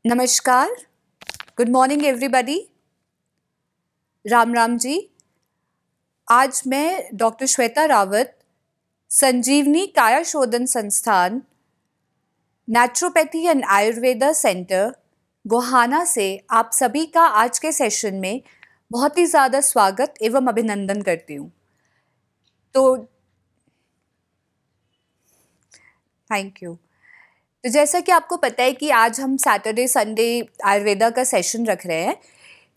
नमस्कार, good morning everybody. Ram Ram ji. आज मैं doctor Shweta Rawat, Sanjeevani Kaya Shodhan Sansthan, naturopathy and Ayurveda centre, Gohana से आप सभी का आज के सेशन में बहुत ही ज़्यादा स्वागत एवं अभिनंदन करती हूँ। तो थैंक यू। तो जैसा कि आपको पता है कि आज हम सैटरडे संडे आयुर्वेदा का सेशन रख रहे हैं।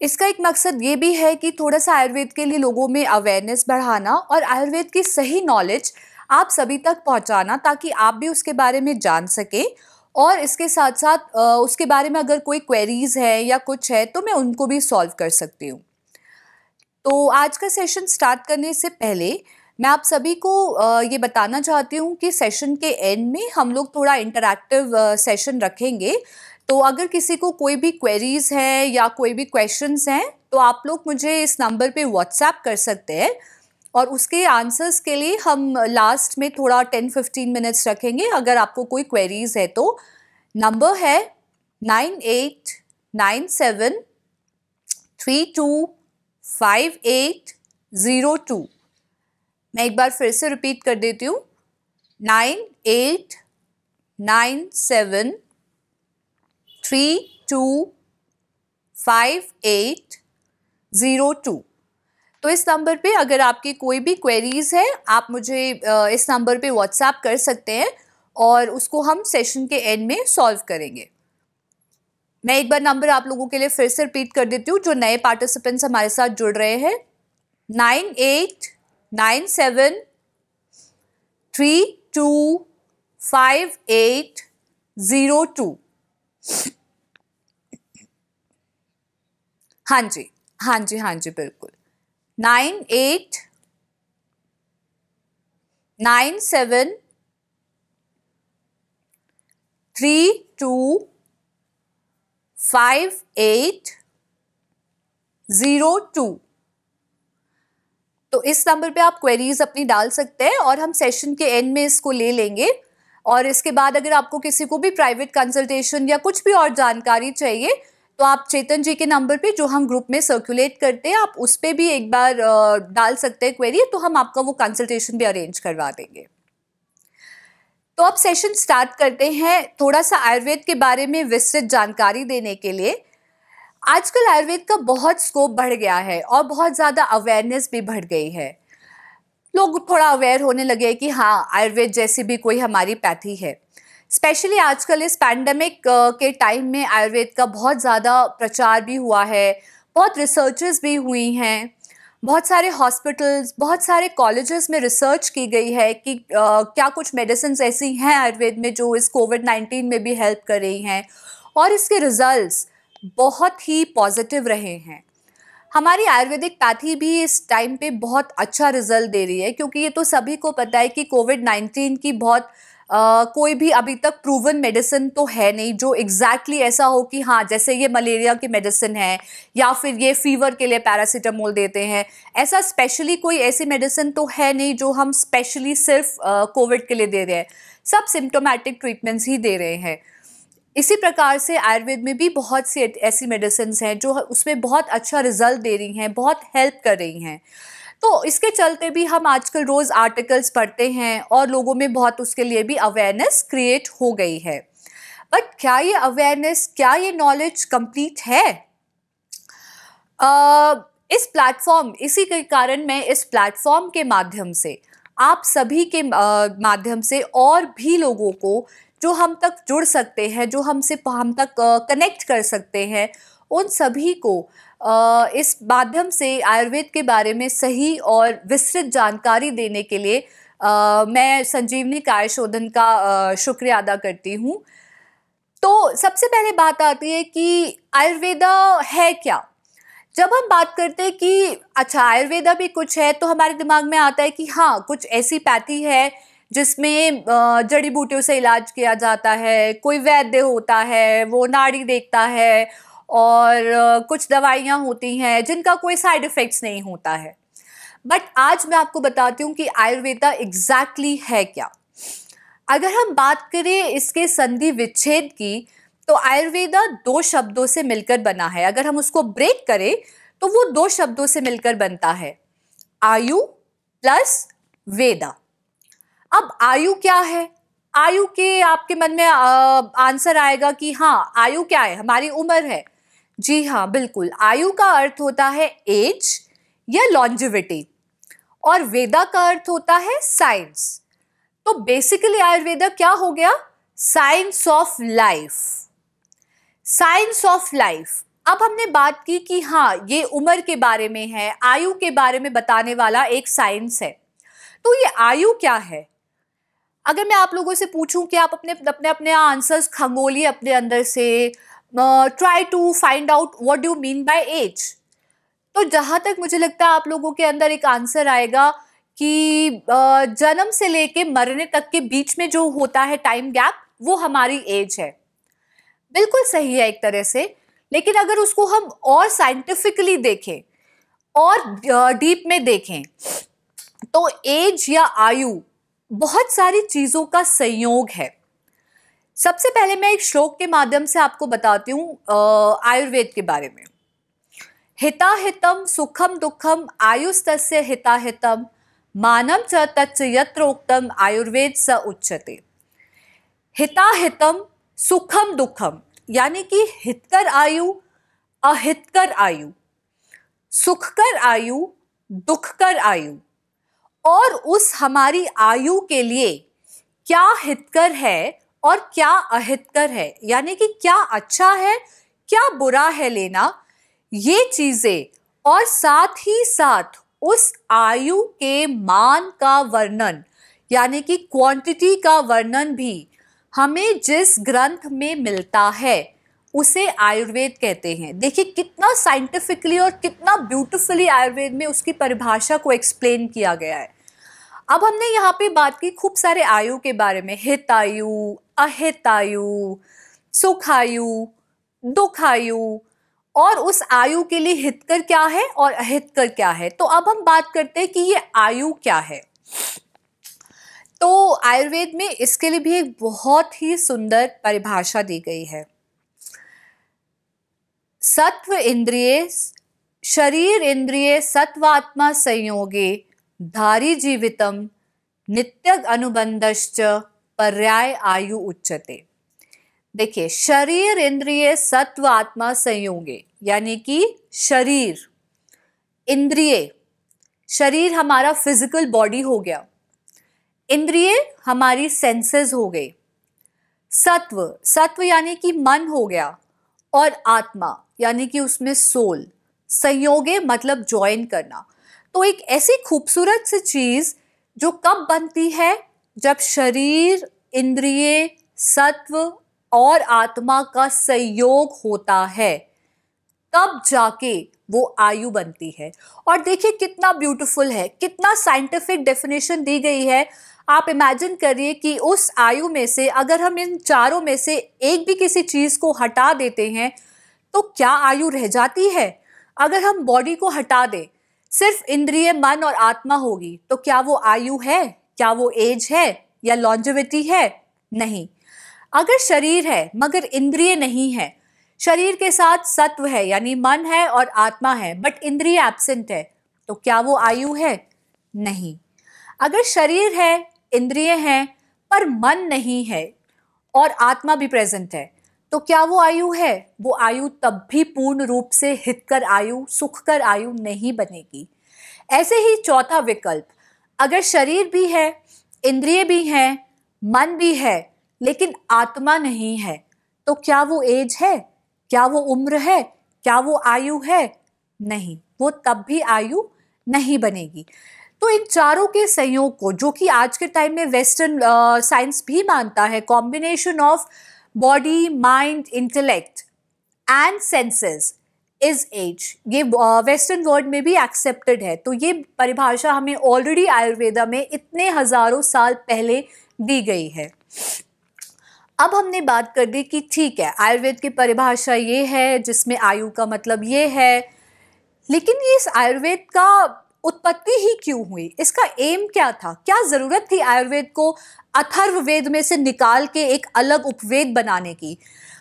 इसका एक मकसद ये भी है कि थोड़ा सा आयुर्वेद के लिए लोगों में अवेयरनेस बढ़ाना और आयुर्वेद की सही नॉलेज आप सभी तक पहुंचाना, ताकि आप भी उसके बारे में जान सकें और इसके साथ साथ उसके बारे में अगर कोई क्वेरीज है या कुछ है तो मैं उनको भी सॉल्व कर सकती हूँ। तो आज का सेशन स्टार्ट करने से पहले मैं आप सभी को ये बताना चाहती हूँ कि सेशन के एंड में हम लोग थोड़ा इंटरैक्टिव सेशन रखेंगे। तो अगर किसी को कोई भी क्वेरीज है या कोई भी क्वेश्चंस हैं तो आप लोग मुझे इस नंबर पे व्हाट्सएप कर सकते हैं और उसके आंसर्स के लिए हम लास्ट में थोड़ा 10-15 मिनट्स रखेंगे अगर आपको कोई क्वेरीज है तो। नंबर है 9897325802। मैं एक बार फिर से रिपीट कर देती हूँ, 9897325802। तो इस नंबर पे अगर आपकी कोई भी क्वेरीज है आप मुझे इस नंबर पे व्हाट्सएप कर सकते हैं और उसको हम सेशन के एंड में सॉल्व करेंगे। मैं एक बार नंबर आप लोगों के लिए फिर से रिपीट कर देती हूँ जो नए पार्टिसिपेंट्स हमारे साथ जुड़ रहे हैं। 9897325802। हाँ जी, हाँ जी, हाँ जी, बिल्कुल। 9897325802। तो इस नंबर पे आप क्वेरीज अपनी डाल सकते हैं और हम सेशन के एंड में इसको ले लेंगे। और इसके बाद अगर आपको किसी को भी प्राइवेट कंसल्टेशन या कुछ भी और जानकारी चाहिए तो आप चेतन जी के नंबर पे जो हम ग्रुप में सर्कुलेट करते हैं आप उस पर भी एक बार डाल सकते हैं क्वेरी, तो हम आपका वो कंसल्टेशन भी अरेंज करवा देंगे। तो अब सेशन स्टार्ट करते हैं। थोड़ा सा आयुर्वेद के बारे में विस्तृत जानकारी देने के लिए आजकल आयुर्वेद का बहुत स्कोप बढ़ गया है और बहुत ज़्यादा अवेयरनेस भी बढ़ गई है। लोग थोड़ा अवेयर होने लगे कि हाँ, आयुर्वेद जैसी भी कोई हमारी पैथी है। स्पेशली आजकल इस पैंडेमिक के टाइम में आयुर्वेद का बहुत ज़्यादा प्रचार भी हुआ है, बहुत रिसर्चेस भी हुई हैं, बहुत सारे हॉस्पिटल्स, बहुत सारे कॉलेजेस में रिसर्च की गई है कि क्या कुछ मेडिसिन ऐसी हैं आयुर्वेद में जो इस कोविड-19 में भी हेल्प कर रही हैं और इसके रिजल्ट्स बहुत ही पॉजिटिव रहे हैं। हमारी आयुर्वेदिक पैथी भी इस टाइम पे बहुत अच्छा रिजल्ट दे रही है, क्योंकि ये तो सभी को पता है कि कोविड-19 की बहुत कोई भी अभी तक प्रूवन मेडिसिन तो है नहीं जो एग्जैक्टली ऐसा हो कि हाँ, जैसे ये मलेरिया की मेडिसिन है या फिर ये फीवर के लिए पैरासीटामोल देते हैं, ऐसा स्पेशली कोई ऐसी मेडिसिन तो है नहीं जो हम स्पेशली सिर्फ कोविड के लिए दे रहे हैं। सब सिम्टोमेटिक ट्रीटमेंट्स ही दे रहे हैं। इसी प्रकार से आयुर्वेद में भी बहुत सी ऐसी मेडिसिन हैं जो उसमें बहुत अच्छा रिजल्ट दे रही हैं, बहुत हेल्प कर रही हैं। तो इसके चलते भी हम आजकल रोज़ आर्टिकल्स पढ़ते हैं और लोगों में बहुत उसके लिए भी अवेयरनेस क्रिएट हो गई है। बट क्या ये अवेयरनेस, क्या ये नॉलेज कंप्लीट है? इस प्लेटफॉर्म, इसी के कारण मैं इस प्लेटफॉर्म के माध्यम से आप सभी के माध्यम से और भी लोगों को जो हम तक जुड़ सकते हैं, जो हम तक कनेक्ट कर सकते हैं, उन सभी को इस माध्यम से आयुर्वेद के बारे में सही और विस्तृत जानकारी देने के लिए मैं संजीवनी काया शोधन का शुक्रिया अदा करती हूँ। तो सबसे पहले बात आती है कि आयुर्वेदा है क्या। जब हम बात करते हैं कि अच्छा आयुर्वेदा भी कुछ है तो हमारे दिमाग में आता है कि हाँ, कुछ ऐसी पैथी है जिसमें जड़ी बूटियों से इलाज किया जाता है, कोई वैद्य होता है, वो नाड़ी देखता है और कुछ दवाइयाँ होती हैं जिनका कोई साइड इफ़ेक्ट्स नहीं होता है। बट आज मैं आपको बताती हूँ कि आयुर्वेदा एग्जैक्टली है क्या। अगर हम बात करें इसके संधि विच्छेद की तो आयुर्वेदा 2 शब्दों से मिलकर बना है। अगर हम उसको ब्रेक करें तो वो 2 शब्दों से मिलकर बनता है, आयु प्लस वेदा। अब आयु क्या है? आयु के आपके मन में आंसर आएगा कि हाँ, आयु क्या है? हमारी उम्र है। जी हाँ, बिल्कुल। आयु का अर्थ होता है एज या लॉन्जिविटी, और वेदा का अर्थ होता है साइंस। तो बेसिकली आयुर्वेदा क्या हो गया? Science of life. Science of life. अब हमने बात की कि हाँ, ये उम्र के बारे में है, आयु के बारे में बताने वाला एक साइंस है। तो ये आयु क्या है? अगर मैं आप लोगों से पूछूं कि आप अपने अपने अपने आंसर्स खंगोलिए अपने अंदर से, try to find out what do mean by age, तो जहां तक मुझे लगता है आप लोगों के अंदर एक आंसर आएगा कि जन्म से लेके मरने तक के बीच में जो होता है टाइम गैप, वो हमारी एज है। बिल्कुल सही है एक तरह से, लेकिन अगर उसको हम और साइंटिफिकली देखें और डीप में देखें तो एज या आयु बहुत सारी चीजों का संयोग है। सबसे पहले मैं एक श्लोक के माध्यम से आपको बताती हूँ आयुर्वेद के बारे में। हिताहितम सुखम दुखम आयुस्तस्य हिताहितम मानम च तच्च यत्र उक्तम आयुर्वेद स उच्यते। हिताहितम सुखम दुखम, यानी कि हितकर आयु, अहितकर आयु, सुखकर आयु, दुखकर आयु, और उस हमारी आयु के लिए क्या हितकर है और क्या अहितकर है, यानी कि क्या अच्छा है क्या बुरा है लेना, ये चीजें, और साथ ही साथ उस आयु के मान का वर्णन, यानी कि क्वांटिटी का वर्णन भी हमें जिस ग्रंथ में मिलता है उसे आयुर्वेद कहते हैं। देखिए कितना साइंटिफिकली और कितना ब्यूटीफुली आयुर्वेद में उसकी परिभाषा को एक्सप्लेन किया गया है। अब हमने यहाँ पे बात की खूब सारे आयु के बारे में, हितायु, अहितायु, सुखायु, दुखायु, और उस आयु के लिए हितकर क्या है और अहितकर क्या है। तो अब हम बात करते हैं कि ये आयु क्या है। तो आयुर्वेद में इसके लिए भी एक बहुत ही सुंदर परिभाषा दी गई है। सत्व इंद्रिय शरीर इंद्रिय सत्वात्मा संयोगे धारी जीवितम नित्यग अनुबंधश्च पर्याय आयु उच्यते। देखिए, शरीर इंद्रिय सत्व आत्मा संयोगे, यानी कि शरीर इंद्रिय, शरीर हमारा फिजिकल बॉडी हो गया, इंद्रिय हमारी सेंसेस हो गई, सत्व, सत्व यानी कि मन हो गया, और आत्मा यानी कि उसमें सोल, संयोगे मतलब ज्वाइन करना। तो एक ऐसी खूबसूरत सी चीज जो कब बनती है? जब शरीर, इंद्रिय, सत्व और आत्मा का संयोग होता है, तब जाके वो आयु बनती है। और देखिए कितना ब्यूटीफुल है, कितना साइंटिफिक डेफिनेशन दी गई है। आप इमेजिन करिए कि उस आयु में से अगर हम इन चारों में से एक भी किसी चीज को हटा देते हैं तो क्या आयु रह जाती है? अगर हम बॉडी को हटा दें, सिर्फ इंद्रिय, मन और आत्मा होगी, तो क्या वो आयु है? क्या वो एज है या लॉन्जिविटी है? नहीं। अगर शरीर है मगर इंद्रिय नहीं है, शरीर के साथ सत्व है यानी मन है और आत्मा है, बट इंद्रिय एब्सेंट है, तो क्या वो आयु है? नहीं। अगर शरीर है, इंद्रिय है, पर मन नहीं है और आत्मा भी प्रेजेंट है, तो क्या वो आयु है? वो आयु तब भी पूर्ण रूप से हितकर आयु, सुखकर आयु नहीं बनेगी। ऐसे ही चौथा विकल्प, अगर शरीर भी है, इंद्रिय भी है, मन भी है, लेकिन आत्मा नहीं है, तो क्या वो एज है? क्या वो उम्र है? क्या वो आयु है? नहीं, वो तब भी आयु नहीं बनेगी। तो इन चारों के संयोग को, जो कि आज के टाइम में वेस्टर्न साइंस भी मानता है, combination of body, mind, intellect and senses is age, ये वेस्टर्न वर्ल्ड में भी एक्सेप्टेड है। तो ये परिभाषा हमें ऑलरेडी आयुर्वेदा में इतने हजारों साल पहले दी गई है। अब हमने बात कर दी कि ठीक है, आयुर्वेद की परिभाषा ये है जिसमें आयु का मतलब ये है, लेकिन ये इस आयुर्वेद का उत्पत्ति ही क्यों हुई? इसका एम क्या था? क्या जरूरत थी आयुर्वेद को अथर्ववेद में से निकाल के एक अलग उपवेद बनाने की?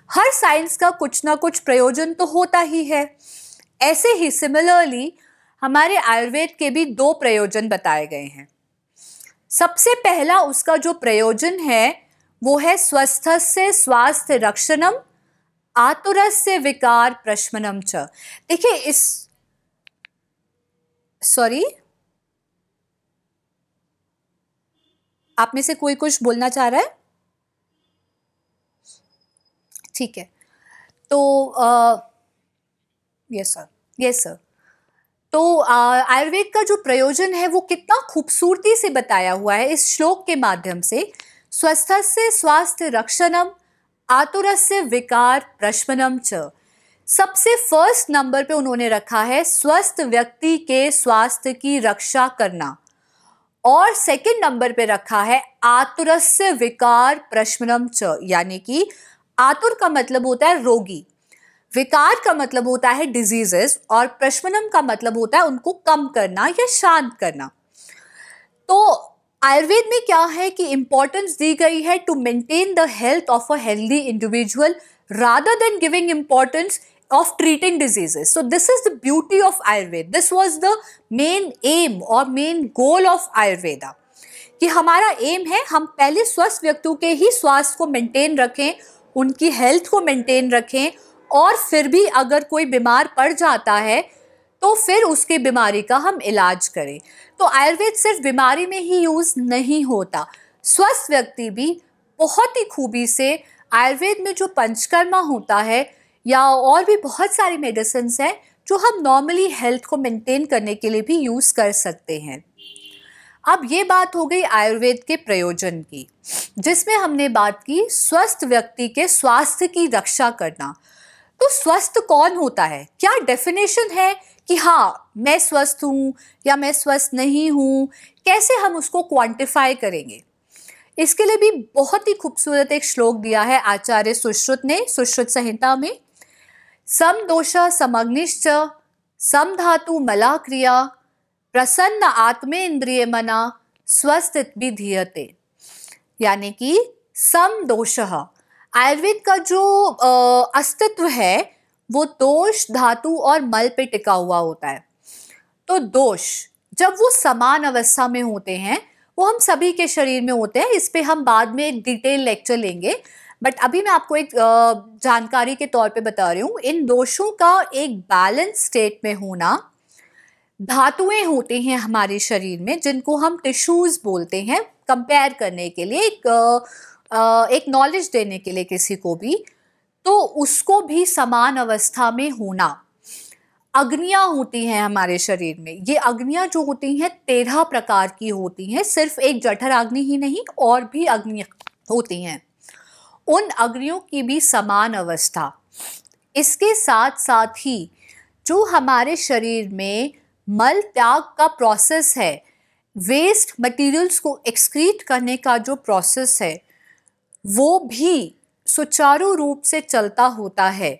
हर साइंस का कुछ ना कुछ प्रयोजन तो होता ही है। ऐसे ही सिमिलरली हमारे आयुर्वेद के भी 2 प्रयोजन बताए गए हैं। सबसे पहला उसका जो प्रयोजन है वो है स्वस्थस्य स्वास्थ्य रक्षणम आतुरस्य विकार प्रशमनम च। देखिए आप में से कोई कुछ बोलना चाह रहा है? ठीक है, तो यस सर। तो आयुर्वेद का जो प्रयोजन है वो कितना खूबसूरती से बताया हुआ है इस श्लोक के माध्यम से। स्वस्थस्य स्वास्थ्य रक्षणम आतुरस्य विकार प्रशमनम च। सबसे फर्स्ट नंबर पे उन्होंने रखा है स्वस्थ व्यक्ति के स्वास्थ्य की रक्षा करना, और सेकंड नंबर पे रखा है आतुरस्य विकार प्रशमनम च, यानी कि आतुर का मतलब होता है रोगी, विकार का मतलब होता है डिजीजेस, और प्रशमनम का मतलब होता है उनको कम करना या शांत करना। तो आयुर्वेद में क्या है कि इंपॉर्टेंस दी गई है to maintain the health of a healthy individual rather than giving importance of treating diseases. So this is the beauty of Ayurveda. This was the main aim or main goal of Ayurveda. कि हमारा M है हम पहले स्वस्थ व्यक्तियों के ही स्वास्थ्य को मेंटेन रखें, उनकी हेल्थ को मेंटेन रखें, और फिर भी अगर कोई बीमार पड़ जाता है तो फिर उसकी बीमारी का हम इलाज करें। तो आयुर्वेद सिर्फ बीमारी में ही यूज नहीं होता, स्वस्थ व्यक्ति भी बहुत ही खूबी से आयुर्वेद में जो पंचकर्मा होता है या और भी बहुत सारी मेडिसिन हैं जो हम नॉर्मली हेल्थ को मेंटेन करने के लिए भी यूज कर सकते हैं। अब ये बात हो गई आयुर्वेद के प्रयोजन की, जिसमें हमने बात की स्वस्थ व्यक्ति के स्वास्थ्य की रक्षा करना। तो स्वस्थ कौन होता है, क्या डेफिनेशन है कि हाँ मैं स्वस्थ हूँ या मैं स्वस्थ नहीं हूँ, कैसे हम उसको क्वांटिफाई करेंगे? इसके लिए भी बहुत ही खूबसूरत एक श्लोक दिया है आचार्य सुश्रुत ने सुश्रुत संहिता में। सम दोष समग्निश्च सम धातु मला क्रिया प्रसन्न आत्मेन्द्रिय मना स्वस्थ विधीयते, यानी कि सम दोष, आयुर्वेद का जो अस्तित्व है वो दोष धातु और मल पे टिका हुआ होता है। तो दोष जब वो समान अवस्था में होते हैं, वो हम सभी के शरीर में होते हैं, इस पे हम बाद में एक डिटेल लेक्चर लेंगे, बट अभी मैं आपको एक जानकारी के तौर पे बता रही हूँ। इन दोषों का एक बैलेंस स्टेट में होना, धातुएं होती हैं हमारे शरीर में जिनको हम टिश्यूज बोलते हैं, कंपेयर करने के लिए, एक नॉलेज देने के लिए किसी को भी, तो उसको भी समान अवस्था में होना। अग्नियां होती हैं हमारे शरीर में, ये अग्नियां जो होती हैं 13 प्रकार की होती हैं, सिर्फ एक जठर अग्नि ही नहीं और भी अग्नियां होती हैं, उन अग्नियों की भी समान अवस्था। इसके साथ साथ ही जो हमारे शरीर में मल त्याग का प्रोसेस है, वेस्ट मटेरियल्स को एक्सक्रीट करने का जो प्रोसेस है, वो भी सुचारू रूप से चलता होता है,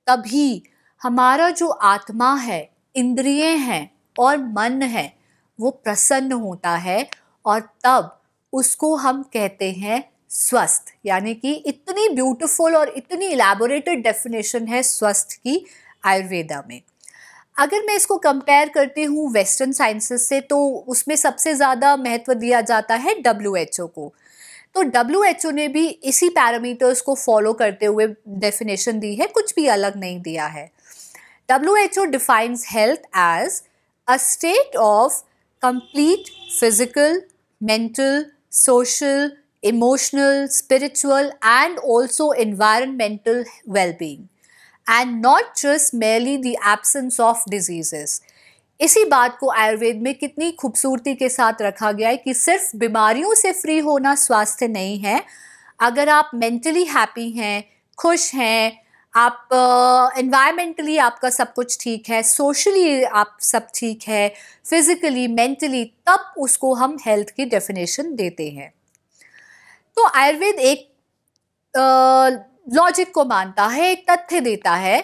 तभी हमारा जो आत्मा है, इंद्रियां हैं और मन है वो प्रसन्न होता है, और तब उसको हम कहते हैं स्वस्थ। यानी कि इतनी ब्यूटीफुल और इतनी इलैबोरेटेड डेफिनेशन है स्वस्थ की आयुर्वेदा में। अगर मैं इसको कंपेयर करती हूँ वेस्टर्न साइंसेस से, तो उसमें सबसे ज़्यादा महत्व दिया जाता है WHO को। तो WHO ने भी इसी पैरामीटर्स को फॉलो करते हुए डेफिनेशन दी है, कुछ भी अलग नहीं दिया है। WHO defines health as a state of complete physical, mental, social, emotional, spiritual and also environmental well-being, and not just merely the absence of diseases. इसी बात को आयुर्वेद में कितनी खूबसूरती के साथ रखा गया है कि सिर्फ बीमारियों से फ्री होना स्वास्थ्य नहीं है। अगर आप मेंटली हैप्पी हैं, खुश हैं, आप एनवायरमेंटली आपका सब कुछ ठीक है, सोशली आप सब ठीक है, फिजिकली, मेंटली, तब उसको हम हेल्थ की डेफिनेशन देते हैं। तो आयुर्वेद एक लॉजिक को मानता है, एक तथ्य देता है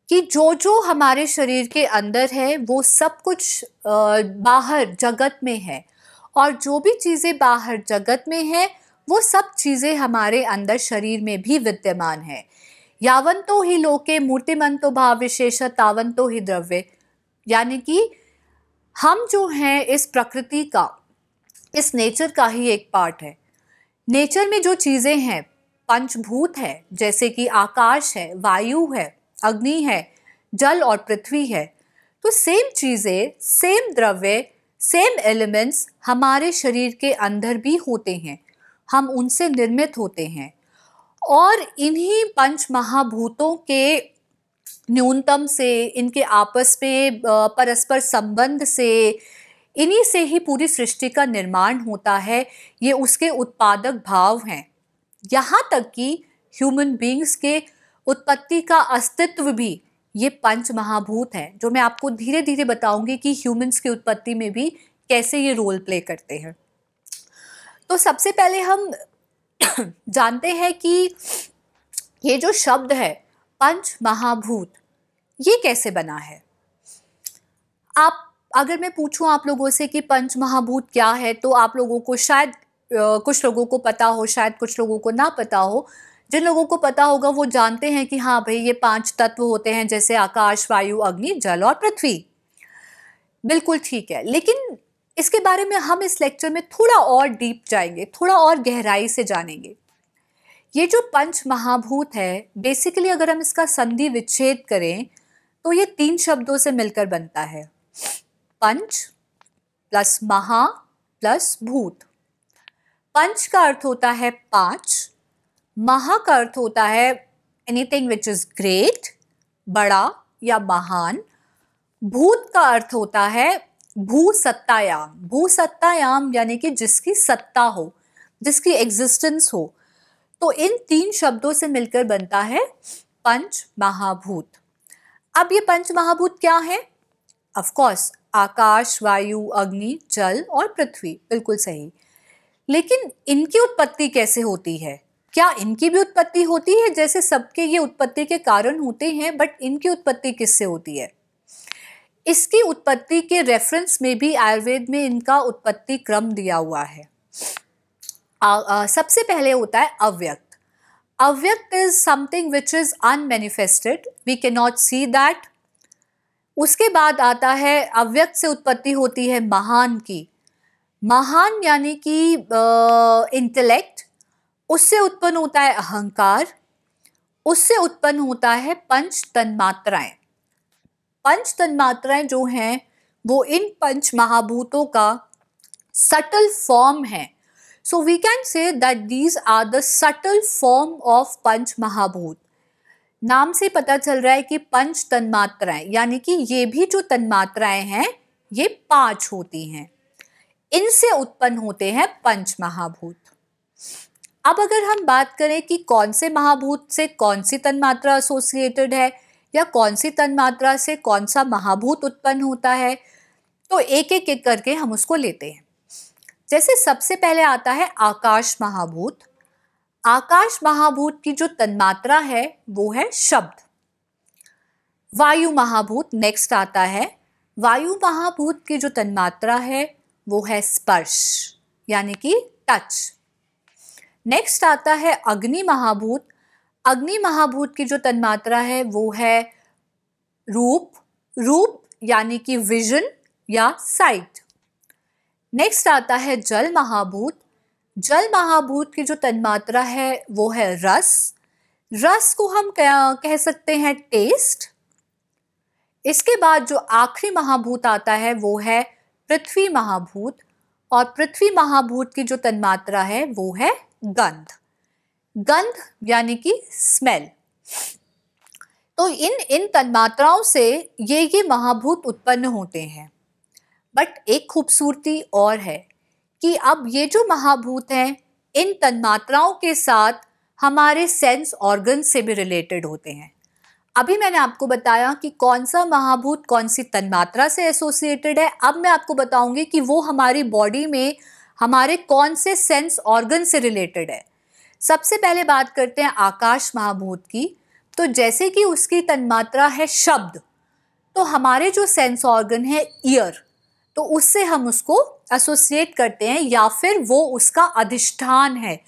कि जो जो हमारे शरीर के अंदर है वो सब कुछ बाहर जगत में है, और जो भी चीज़ें बाहर जगत में है वो सब चीज़ें हमारे अंदर शरीर में भी विद्यमान है। यावंतो ही लोके मूर्तिमंतो भाव विशेष तावंतो ही द्रव्य, यानी कि हम जो हैं इस प्रकृति का, इस नेचर का ही एक पार्ट है। नेचर में जो चीज़ें हैं, पंचभूत है, जैसे कि आकाश है, वायु है, अग्नि है, जल और पृथ्वी है, तो सेम चीज़ें, सेम द्रव्य, सेम एलिमेंट्स हमारे शरीर के अंदर भी होते हैं, हम उनसे निर्मित होते हैं। और इन्हीं पंच महाभूतों के न्यूनतम से, इनके आपस में परस्पर संबंध से, इन्हीं से ही पूरी सृष्टि का निर्माण होता है। ये उसके उत्पादक भाव हैं। यहाँ तक कि ह्यूमन बीइंग्स के उत्पत्ति का अस्तित्व भी ये पंच महाभूत हैं, जो मैं आपको धीरे धीरे बताऊंगी कि ह्यूमंस की उत्पत्ति में भी कैसे ये रोल प्ले करते हैं। तो सबसे पहले हम जानते हैं कि ये जो शब्द है पंच महाभूत, ये कैसे बना है। अगर मैं पूछूं आप लोगों से कि पंच महाभूत क्या है, तो आप लोगों को शायद कुछ लोगों को पता हो, शायद कुछ लोगों को ना पता हो। जिन लोगों को पता होगा वो जानते हैं कि हाँ भाई, ये 5 तत्व होते हैं, जैसे आकाश, वायु, अग्नि, जल और पृथ्वी। बिल्कुल ठीक है, लेकिन इसके बारे में हम इस लेक्चर में थोड़ा और डीप जाएंगे, थोड़ा और गहराई से जानेंगे। ये जो पंच महाभूत है, बेसिकली अगर हम इसका संधि विच्छेद करें तो ये 3 शब्दों से मिलकर बनता है, पंच प्लस महा प्लस भूत। पंच का अर्थ होता है 5, महा का अर्थ होता है एनीथिंग विच इज ग्रेट, बड़ा या महान। भूत का अर्थ होता है भूसत्तायाम, भूसत्तायाम यानी कि जिसकी सत्ता हो, जिसकी एग्जिस्टेंस हो। तो इन 3 शब्दों से मिलकर बनता है पंच महाभूत। अब ये पंच महाभूत क्या है? ऑफ कोर्स आकाश, वायु, अग्नि, जल और पृथ्वी, बिल्कुल सही। लेकिन इनकी उत्पत्ति कैसे होती है? क्या इनकी भी उत्पत्ति होती है? जैसे सबके ये उत्पत्ति के कारण होते हैं, बट इनकी उत्पत्ति किससे होती है? इसकी उत्पत्ति के रेफरेंस में भी आयुर्वेद में इनका उत्पत्ति क्रम दिया हुआ है। सबसे पहले होता है अव्यक्त। अव्यक्त is something which is unmanifested, we can not see that. उसके बाद आता है, अव्यक्त से उत्पत्ति होती है महान की। महान यानी कि इंटेलेक्ट, उससे उत्पन्न होता है अहंकार, उससे उत्पन्न होता है पंच तन्मात्राएं। पंच तन्मात्राएं जो हैं वो इन पंच महाभूतों का सटल फॉर्म है। So we can say that these are the subtle form of panch mahabhoot. नाम से पता चल रहा है कि पंच तन्मात्राएं, यानी कि ये भी जो तन्मात्राएं हैं ये 5 होती हैं, इनसे उत्पन्न होते हैं पंच महाभूत। अब अगर हम बात करें कि कौन से महाभूत से कौन सी तन्मात्रा एसोसिएटेड है, या कौन सी तन्मात्रा से कौन सा महाभूत उत्पन्न होता है, तो एक एक करके हम उसको लेते हैं। जैसे सबसे पहले आता है आकाश महाभूत। आकाश महाभूत की जो तन्मात्रा है वो है शब्द। वायु महाभूत नेक्स्ट आता है। वायु महाभूत की जो तन्मात्रा है वो है स्पर्श, यानी कि टच। नेक्स्ट आता है अग्नि महाभूत। अग्नि महाभूत की जो तन्मात्रा है वो है रूप, रूप यानी कि विजन या साइट। नेक्स्ट आता है जल महाभूत। जल महाभूत की जो तन्मात्रा है वो है रस। रस को हम कह सकते हैं टेस्ट। इसके बाद जो आखिरी महाभूत आता है वो है पृथ्वी महाभूत, और पृथ्वी महाभूत की जो तन्मात्रा है वो है गंध। गंध यानी कि स्मेल। तो इन तन्मात्राओं से ये महाभूत उत्पन्न होते हैं। बट एक खूबसूरती और है कि अब ये जो महाभूत हैं इन तन्मात्राओं के साथ हमारे सेंस ऑर्गन से भी रिलेटेड होते हैं। अभी मैंने आपको बताया कि कौन सा महाभूत कौन सी तन्मात्रा से एसोसिएटेड है। अब मैं आपको बताऊंगी कि वो हमारी बॉडी में हमारे कौन से सेंस ऑर्गन से रिलेटेड है। सबसे पहले बात करते हैं आकाश महाभूत की। तो जैसे कि उसकी तन्मात्रा है शब्द, तो हमारे जो सेंस ऑर्गन है ईयर, तो तो उससे हम उसको एसोसिएट करते हैं, या फिर वो उसका अधिष्ठान है।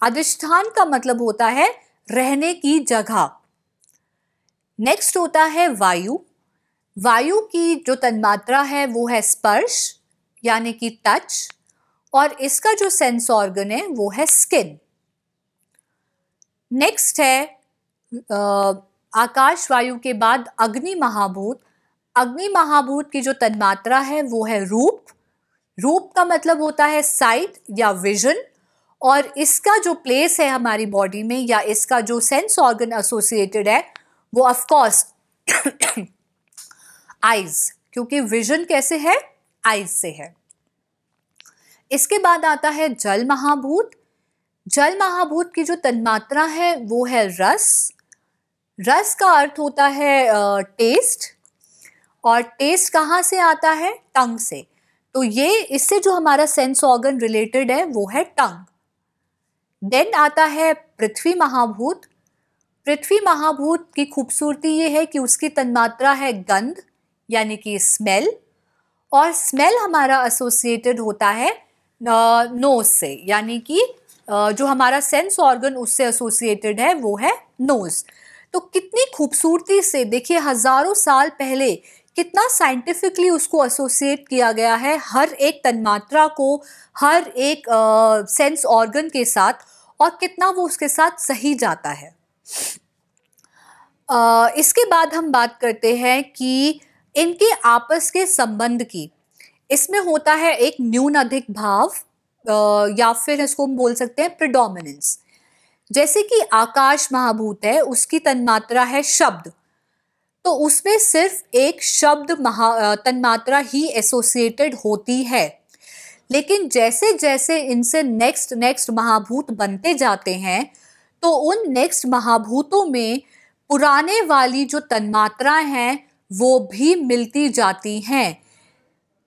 अधिष्ठान का मतलब होता है रहने की जगह। नेक्स्ट होता है वायु। वायु की जो तन्मात्रा है वो है स्पर्श यानी कि टच, और इसका जो सेंस ऑर्गन है वो है स्किन। नेक्स्ट है आकाश वायु के बाद अग्नि महाभूत। अग्नि महाभूत की जो तन्मात्रा है वो है रूप। रूप का मतलब होता है साइट या विजन, और इसका जो प्लेस है हमारी बॉडी में, या इसका जो सेंस ऑर्गन एसोसिएटेड है वो ऑफ कोर्स आईज, क्योंकि विजन कैसे है, आईज से है। इसके बाद आता है जल महाभूत। जल महाभूत की जो तन्मात्रा है वो है रस। रस का अर्थ होता है टेस्ट, और टेस्ट कहाँ से आता है, टंग से। तो ये इससे जो हमारा सेंस ऑर्गन रिलेटेड है वो है टंग। देन आता है पृथ्वी महाभूत। पृथ्वी महाभूत की खूबसूरती ये है कि उसकी तन्मात्रा है गंध यानी कि स्मेल, और स्मेल हमारा एसोसिएटेड होता है नोज से, यानी कि जो हमारा सेंस ऑर्गन उससे एसोसिएटेड है वो है नोज। तो कितनी खूबसूरती से देखिए, हजारों साल पहले कितना साइंटिफिकली उसको एसोसिएट किया गया है, हर एक तन्मात्रा को, हर एक सेंस ऑर्गन के साथ, और कितना वो उसके साथ सही जाता है। इसके बाद हम बात करते हैं कि इनके आपस के संबंध की। इसमें होता है एक न्यून अधिक भाव, या फिर इसको हम बोल सकते हैं प्रिडोमिनेंस। जैसे कि आकाश महाभूत है, उसकी तन्मात्रा है शब्द, तो उसमें सिर्फ एक शब्द तन्मात्रा ही एसोसिएटेड होती है। लेकिन जैसे जैसे इनसे नेक्स्ट महाभूत बनते जाते हैं, तो उन नेक्स्ट महाभूतों में पुराने वाली जो तन्मात्राएं हैं वो भी मिलती जाती हैं।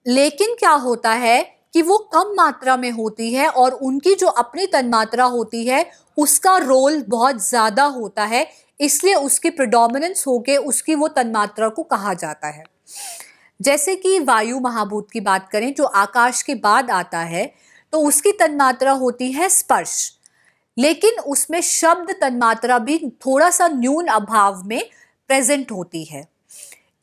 लेकिन क्या होता है कि वो कम मात्रा में होती है, और उनकी जो अपनी तन्मात्रा होती है उसका रोल बहुत ज़्यादा होता है, इसलिए उसकी प्रिडोमिनेंस होके उसकी वो तन्मात्रा को कहा जाता है। जैसे कि वायु महाभूत की बात करें जो आकाश के बाद आता है, तो उसकी तन्मात्रा होती है स्पर्श, लेकिन उसमें शब्द तन्मात्रा भी थोड़ा सा न्यून अभाव में प्रेजेंट होती है।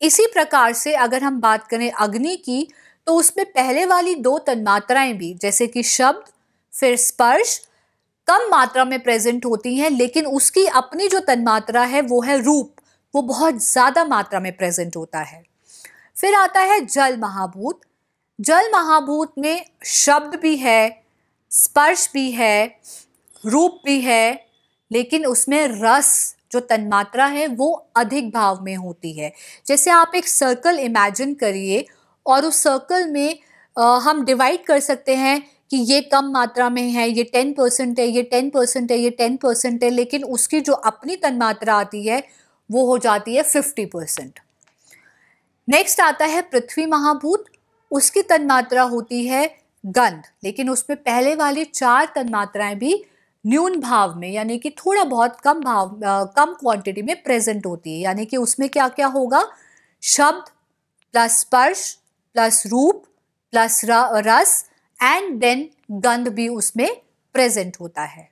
इसी प्रकार से अगर हम बात करें अग्नि की, तो उसमें पहले वाली दो तन्मात्राएं भी, जैसे कि शब्द फिर स्पर्श, कम मात्रा में प्रेजेंट होती हैं, लेकिन उसकी अपनी जो तन्मात्रा है वो है रूप, वो बहुत ज्यादा मात्रा में प्रेजेंट होता है। फिर आता है जल महाभूत। जल महाभूत में शब्द भी है, स्पर्श भी है, रूप भी है, लेकिन उसमें रस जो तन्मात्रा है वो अधिक भाव में होती है। जैसे आप एक सर्कल इमेजिन करिए, और उस सर्कल में हम डिवाइड कर सकते हैं कि ये कम मात्रा में है, ये 10% है, ये 10% है, ये 10% है, लेकिन उसकी जो अपनी तन्मात्रा आती है वो हो जाती है 50%। नेक्स्ट आता है पृथ्वी महाभूत। उसकी तन्मात्रा होती है गंध, लेकिन उसमें पहले वाली 4 तन्मात्राएं भी न्यून भाव में, यानी कि थोड़ा बहुत कम क्वांटिटी में प्रेजेंट होती है। यानी कि उसमें क्या क्या होगा, शब्द प्लस स्पर्श प्लस रूप प्लस रस, एंड देन गंध भी उसमें प्रेजेंट होता है।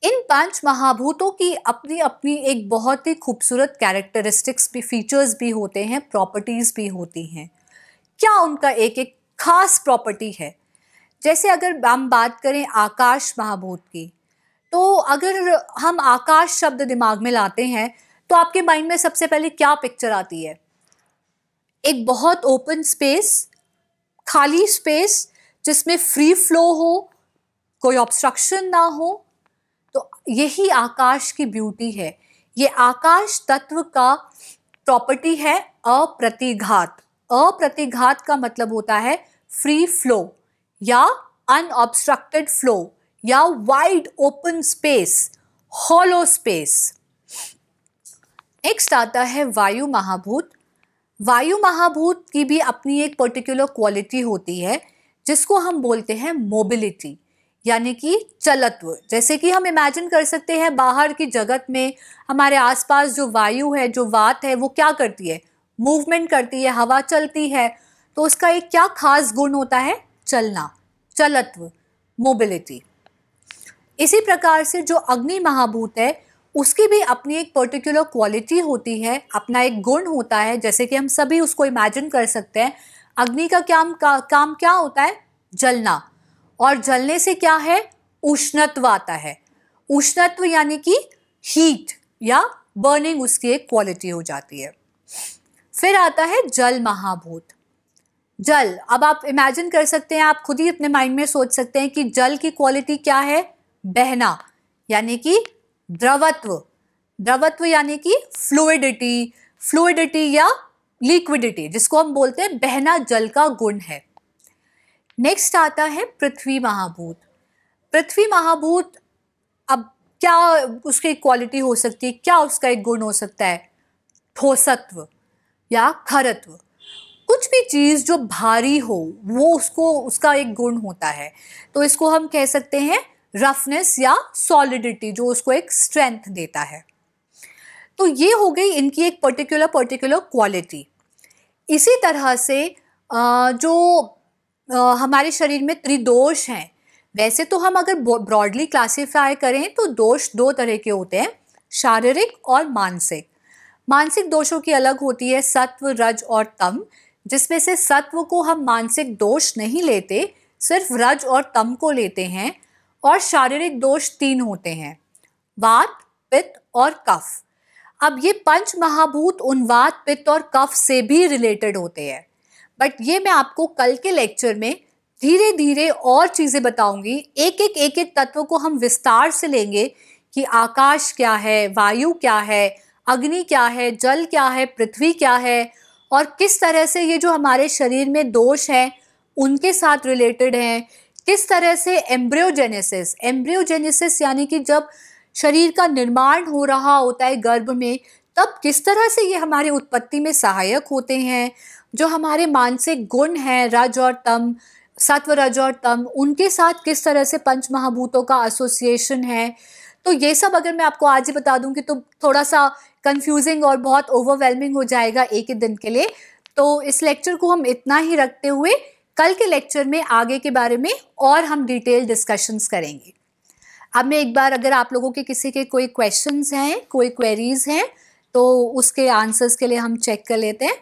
इन 5 महाभूतों की अपनी अपनी एक बहुत ही खूबसूरत कैरेक्टरिस्टिक्स भी, फीचर्स भी होते हैं, प्रॉपर्टीज भी होती हैं। क्या उनका एक एक खास प्रॉपर्टी है। जैसे अगर हम बात करें आकाश महाभूत की, तो अगर हम आकाश शब्द दिमाग में लाते हैं तो आपके माइंड में सबसे पहले क्या पिक्चर आती है, एक बहुत ओपन स्पेस, खाली स्पेस जिसमें फ्री फ्लो हो, कोई ऑब्स्ट्रक्शन ना हो। तो यही आकाश की ब्यूटी है। ये आकाश तत्व का प्रॉपर्टी है अप्रतिघात। अप्रतिघात का मतलब होता है फ्री फ्लो या अनऑब्स्ट्रक्टेड फ्लो या wide open space, hollow space. Next आता है वायु महाभूत। वायु महाभूत की भी अपनी एक पर्टिकुलर क्वालिटी होती है जिसको हम बोलते हैं मोबिलिटी, यानी कि चलत्व। जैसे कि हम इमेजिन कर सकते हैं बाहर की जगत में हमारे आसपास जो वायु है, जो वात है, वो क्या करती है, मूवमेंट करती है, हवा चलती है। तो उसका एक क्या खास गुण होता है? चलना, चलत्व, मोबिलिटी। इसी प्रकार से जो अग्नि महाभूत है उसकी भी अपनी एक पर्टिकुलर क्वालिटी होती है, अपना एक गुण होता है। जैसे कि हम सभी उसको इमेजिन कर सकते हैं, अग्नि का काम क्या होता है? जलना, और जलने से क्या है? उष्णत्व आता है। उष्णत्व यानी कि हीट या बर्निंग उसकी एक क्वालिटी हो जाती है। फिर आता है जल महाभूत। जल, अब आप इमेजिन कर सकते हैं, आप खुद ही अपने माइंड में सोच सकते हैं कि जल की क्वालिटी क्या है? बहना, यानी कि द्रवत्व। द्रवत्व यानी कि फ्लूइडिटी, फ्लूइडिटी या लिक्विडिटी, जिसको हम बोलते हैं बहना जल का गुण है। नेक्स्ट आता है पृथ्वी महाभूत। पृथ्वी महाभूत, अब क्या उसकी क्वालिटी हो सकती है, क्या उसका एक गुण हो सकता है? ठोसत्व या खरत्व। कुछ भी चीज जो भारी हो वो उसका एक गुण होता है, तो इसको हम कह सकते हैं रफनेस या सॉलिडिटी, जो उसको एक स्ट्रेंथ देता है। तो ये हो गई इनकी एक पर्टिकुलर क्वालिटी। इसी तरह से जो हमारे शरीर में त्रिदोष हैं, वैसे तो हम अगर ब्रॉडली क्लासिफाई करें तो दोष दो तरह के होते हैं, शारीरिक और मानसिक। मानसिक दोषों की अलग होती है सत्व, रज और तम, जिसमें से सत्व को हम मानसिक दोष नहीं लेते, सिर्फ रज और तम को लेते हैं। और शारीरिक दोष 3 होते हैं, वात, पित्त और कफ। अब ये पंच महाभूत उन वात, पित्त और कफ से भी रिलेटेड होते हैं, बट ये मैं आपको कल के लेक्चर में धीरे धीरे और चीजें बताऊंगी। एक एक तत्व को हम विस्तार से लेंगे कि आकाश क्या है, वायु क्या है, अग्नि क्या है, जल क्या है, पृथ्वी क्या है, और किस तरह से ये जो हमारे शरीर में दोष हैं उनके साथ रिलेटेड हैं। किस तरह से एम्ब्रियोजेनेसिस यानी कि जब शरीर का निर्माण हो रहा होता है गर्भ में, तब किस तरह से ये हमारे उत्पत्ति में सहायक होते हैं। जो हमारे मानसिक गुण हैं रज और तम, सत्व, रज और तम, उनके साथ किस तरह से पंच महाभूतों का एसोसिएशन है। तो ये सब अगर मैं आपको आज ही बता दूंगी तो थोड़ा सा कंफ्यूजिंग और बहुत ओवरवेलमिंग हो जाएगा एक ही दिन के लिए। तो इस लेक्चर को हम इतना ही रखते हुए कल के लेक्चर में आगे के बारे में और हम डिटेल डिस्कशंस करेंगे। अब मैं एक बार, अगर आप लोगों के किसी के कोई क्वेश्चंस हैं, कोई क्वेरीज हैं, तो उसके आंसर्स के लिए हम चेक कर लेते हैं।